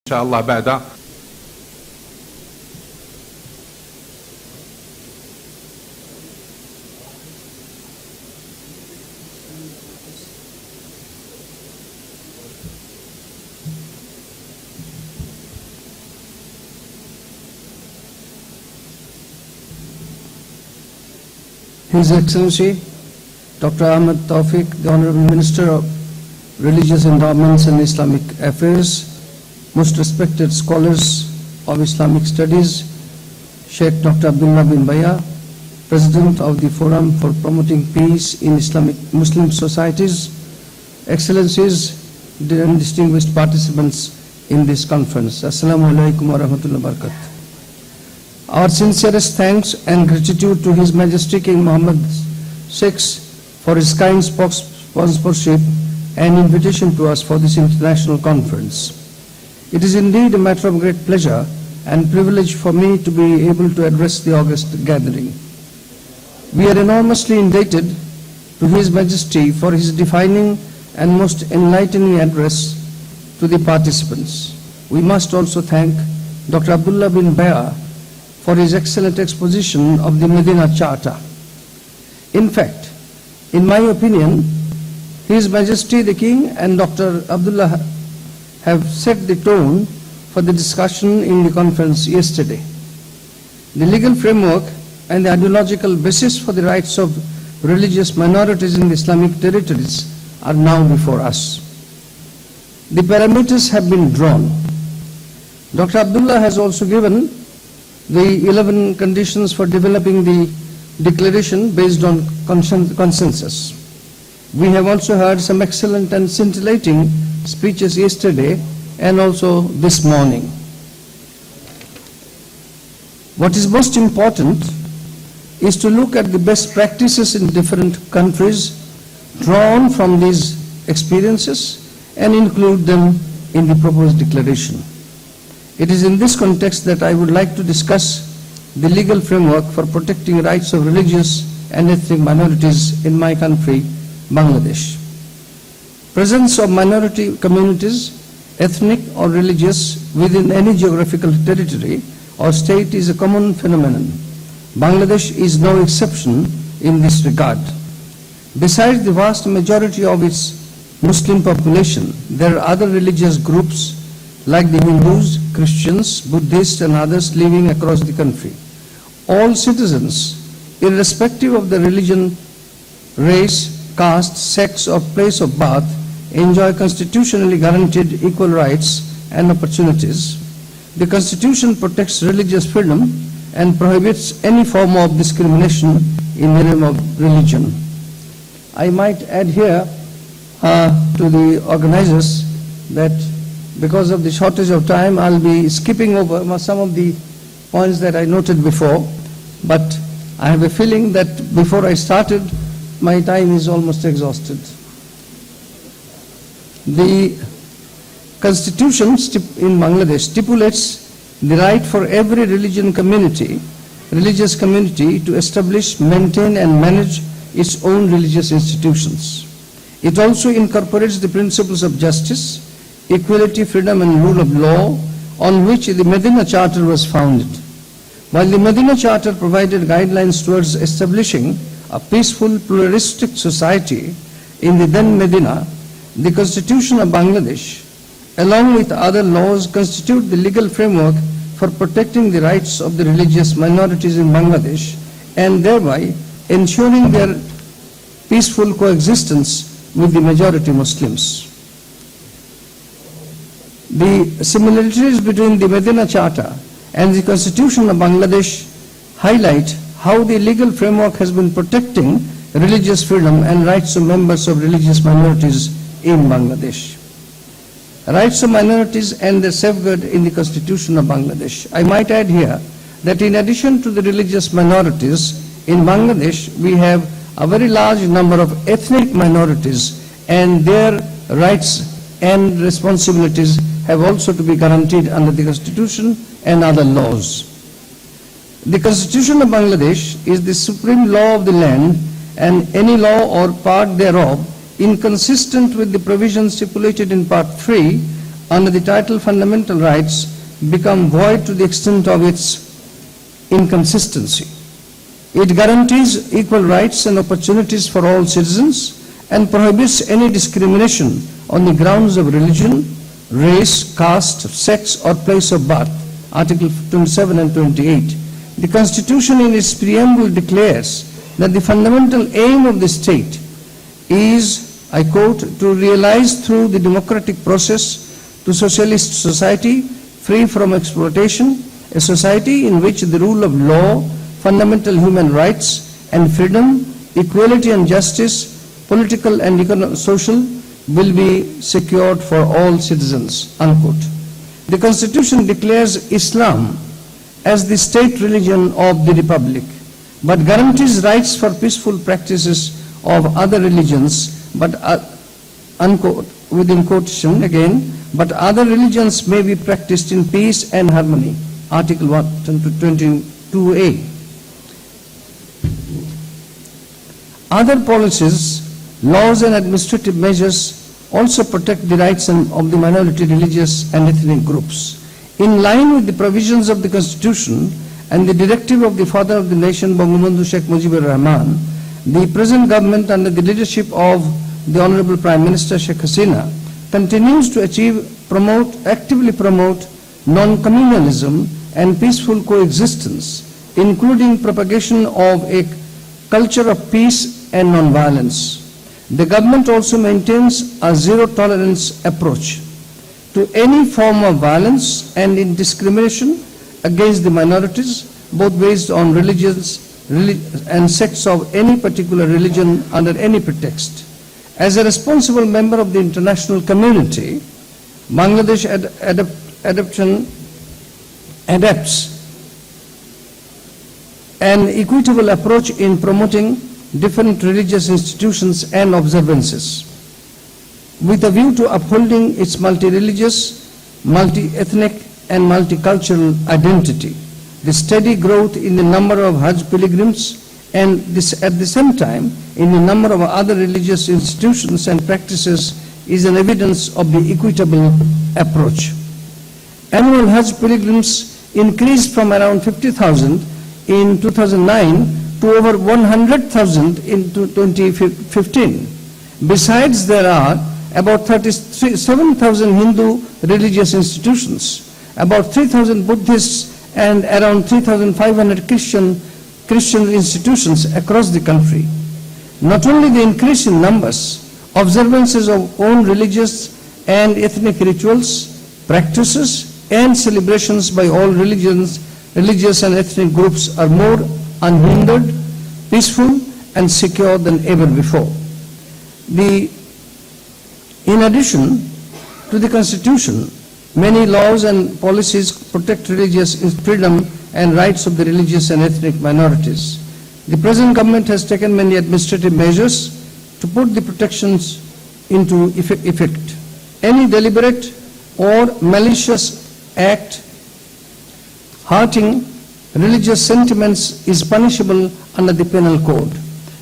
شاء الله بعد His Excellency Dr. Ahmed Tawfiq, the Honorable Minister of Religious Endowments and Islamic Affairs, most respected scholars of Islamic Studies, Sheikh Dr. Abdullah bin Baya, President of the Forum for Promoting Peace in Islamic Muslim Societies, Excellencies and distinguished participants in this conference. Assalamu alaikum wa rahmatullahi wa barakatuh. Our sincerest thanks and gratitude to His Majesty King Mohammed VI for his kind sponsorship and invitation to us for this international conference. It is indeed a matter of great pleasure and privilege for me to be able to address the august gathering. We are enormously indebted to His Majesty for his defining and most enlightening address to the participants. We must also thank Dr. Abdullah bin Baya for his excellent exposition of the Medina Charter. In fact, in my opinion, His Majesty the King and Dr. Abdullah have set the tone for the discussion in the conference yesterday. The legal framework and the ideological basis for the rights of religious minorities in the Islamic territories are now before us. The parameters have been drawn. Dr. Abdullah has also given the 11 conditions for developing the declaration based on consensus. We have also heard some excellent and scintillating speeches yesterday and also this morning. What is most important is to look at the best practices in different countries drawn from these experiences and include them in the proposed declaration. It is in this context that I would like to discuss the legal framework for protecting rights of religious and ethnic minorities in my country, Bangladesh. Presence of minority communities, ethnic or religious, within any geographical territory or state is a common phenomenon. Bangladesh is no exception in this regard. Besides the vast majority of its Muslim population, there are other religious groups like the Hindus, Christians, Buddhists and others living across the country. All citizens, irrespective of the religion, race, caste, sex or place of birth, enjoy constitutionally guaranteed equal rights and opportunities. The Constitution protects religious freedom and prohibits any form of discrimination in the name of religion. I might add here to the organizers that because of the shortage of time, I'll be skipping over some of the points that I noted before, but I have a feeling that before I started, my time is almost exhausted. The Constitution in Bangladesh stipulates the right for every religious community to establish, maintain and manage its own religious institutions. It also incorporates the principles of justice, equality, freedom and rule of law on which the Medina Charter was founded. While the Medina Charter provided guidelines towards establishing a peaceful, pluralistic society in the then Medina, the Constitution of Bangladesh, along with other laws, constitute the legal framework for protecting the rights of the religious minorities in Bangladesh and thereby ensuring their peaceful coexistence with the majority Muslims. The similarities between the Medina Charter and the Constitution of Bangladesh highlight how the legal framework has been protecting religious freedom and rights of members of religious minorities in Bangladesh. Rights of minorities and their safeguard in the Constitution of Bangladesh. I might add here that in addition to the religious minorities, in Bangladesh we have a very large number of ethnic minorities and their rights and responsibilities have also to be guaranteed under the Constitution and other laws. The Constitution of Bangladesh is the supreme law of the land and any law or part thereof inconsistent with the provisions stipulated in Part 3 under the title Fundamental Rights become void to the extent of its inconsistency. It guarantees equal rights and opportunities for all citizens and prohibits any discrimination on the grounds of religion, race, caste, sex, or place of birth. Article 27 and 28. The Constitution in its preamble declares that the fundamental aim of the state is, I quote, to realize through the democratic process to socialist society free from exploitation, a society in which the rule of law, fundamental human rights and freedom, equality and justice, political and social will be secured for all citizens, unquote. The Constitution declares Islam as the state religion of the Republic, but guarantees rights for peaceful practices of other religions, but unquote, within quotation again, but other religions may be practiced in peace and harmony. Article 22A. Other policies, laws and administrative measures also protect the rights of the minority religious and ethnic groups. In line with the provisions of the Constitution and the directive of the Father of the Nation, Bangabandhu Sheikh Mujibur Rahman, the present government under the leadership of the Honorable Prime Minister Sheikh Hasina continues to actively promote non-communalism and peaceful coexistence, including propagation of a culture of peace and non-violence. The government also maintains a zero-tolerance approach to any form of violence and discrimination against the minorities, both based on religions and sects of any particular religion under any pretext. As a responsible member of the international community, Bangladesh adapts an equitable approach in promoting different religious institutions and observances, with a view to upholding its multi-religious, multi-ethnic and multicultural identity. The steady growth in the number of Hajj pilgrims and at the same time in the number of other religious institutions and practices is an evidence of the equitable approach. Annual Hajj pilgrims increased from around 50,000 in 2009 to over 100,000 in 2015. Besides, there are about 37,000 Hindu religious institutions, about 3,000 Buddhists, and around 3,500 Christian institutions across the country. Not only the increase in numbers, observances of own religious and ethnic rituals, practices, and celebrations by all religious and ethnic groups are more unhindered, peaceful, and secure than ever before. In addition to the Constitution, many laws and policies protect religious freedom and rights of the religious and ethnic minorities. The present government has taken many administrative measures to put the protections into effect. Any deliberate or malicious act hurting religious sentiments is punishable under the Penal Code.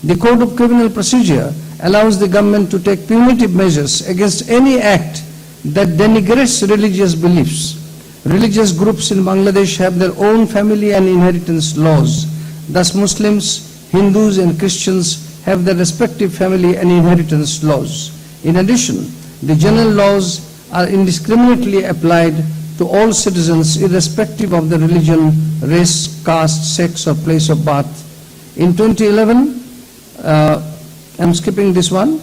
The Code of Criminal Procedure allows the government to take punitive measures against any act that denigrates religious beliefs. Religious groups in Bangladesh have their own family and inheritance laws. Thus, Muslims, Hindus, and Christians have their respective family and inheritance laws. In addition, the general laws are indiscriminately applied to all citizens irrespective of their religion, race, caste, sex, or place of birth. In 2011, I'm skipping this one.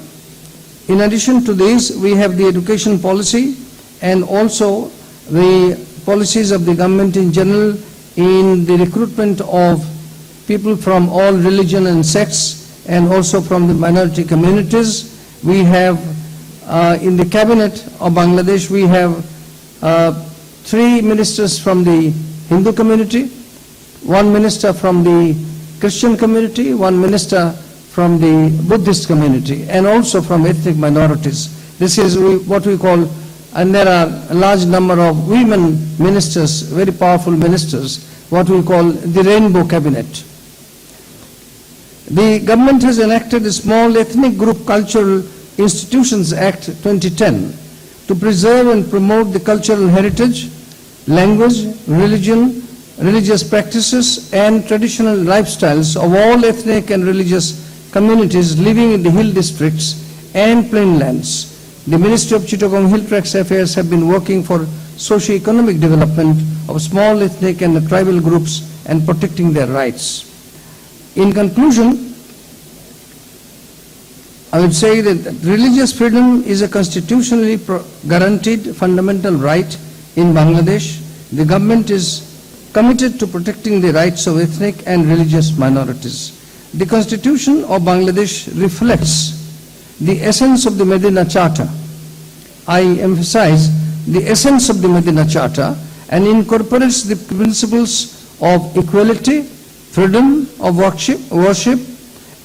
In addition to this, we have the education policy and also the policies of the government in general in the recruitment of people from all religion and sects and also from the minority communities. We have in the cabinet of Bangladesh, we have 3 ministers from the Hindu community, 1 minister from the Christian community, 1 minister from the Buddhist community, and also from ethnic minorities. This is what we call, and there are a large number of women ministers, very powerful ministers, what we call the Rainbow Cabinet. The government has enacted the Small Ethnic Group Cultural Institutions Act 2010 to preserve and promote the cultural heritage, language, religion, religious practices and traditional lifestyles of all ethnic and religious communities living in the hill districts and plainlands. The Ministry of Chittagong Hill Tracts Affairs have been working for socio-economic development of small ethnic and tribal groups and protecting their rights. In conclusion, I would say that religious freedom is a constitutionally guaranteed fundamental right in Bangladesh. The government is committed to protecting the rights of ethnic and religious minorities. The Constitution of Bangladesh reflects the essence of the Medina Charter. I emphasize the essence of the Medina Charter and incorporates the principles of equality, freedom of worship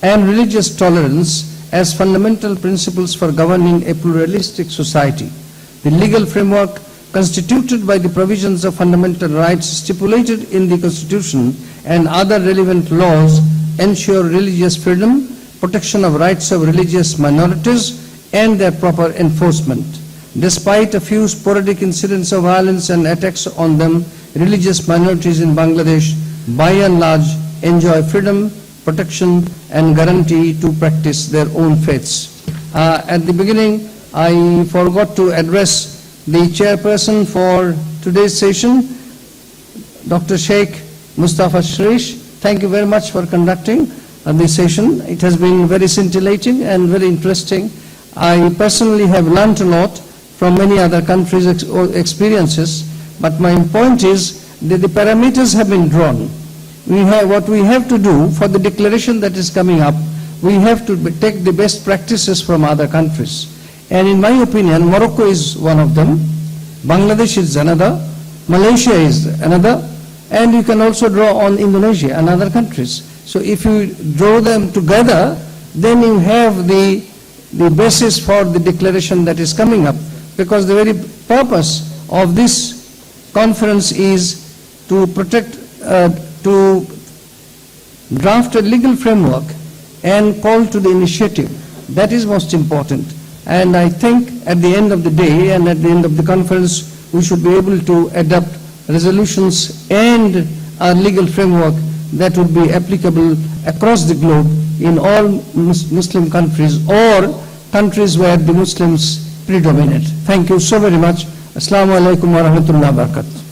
and religious tolerance as fundamental principles for governing a pluralistic society. The legal framework constituted by the provisions of fundamental rights stipulated in the Constitution and other relevant laws ensure religious freedom, protection of rights of religious minorities, and their proper enforcement. Despite a few sporadic incidents of violence and attacks on them, religious minorities in Bangladesh, by and large, enjoy freedom, protection, and guarantee to practice their own faiths. At the beginning, I forgot to address the chairperson for today's session, Dr. Sheikh Mustafa Shrish. Thank you very much for conducting this session. It has been very scintillating and very interesting. I personally have learned a lot from many other countries' experiences, but my point is that the parameters have been drawn. What we have to do for the declaration that is coming up, we have to take the best practices from other countries. And in my opinion, Morocco is one of them, Bangladesh is another, Malaysia is another, and you can also draw on Indonesia and other countries. So if you draw them together, then you have the basis for the declaration that is coming up, because the very purpose of this conference is to protect, to draft a legal framework and call to the initiative. That is most important. And I think at the end of the day and at the end of the conference, we should be able to adopt resolutions and a legal framework that would be applicable across the globe in all Muslim countries or countries where the Muslims predominate. Thank you so very much. Assalamu alaikum wa rahmatullahi wa barakatuh.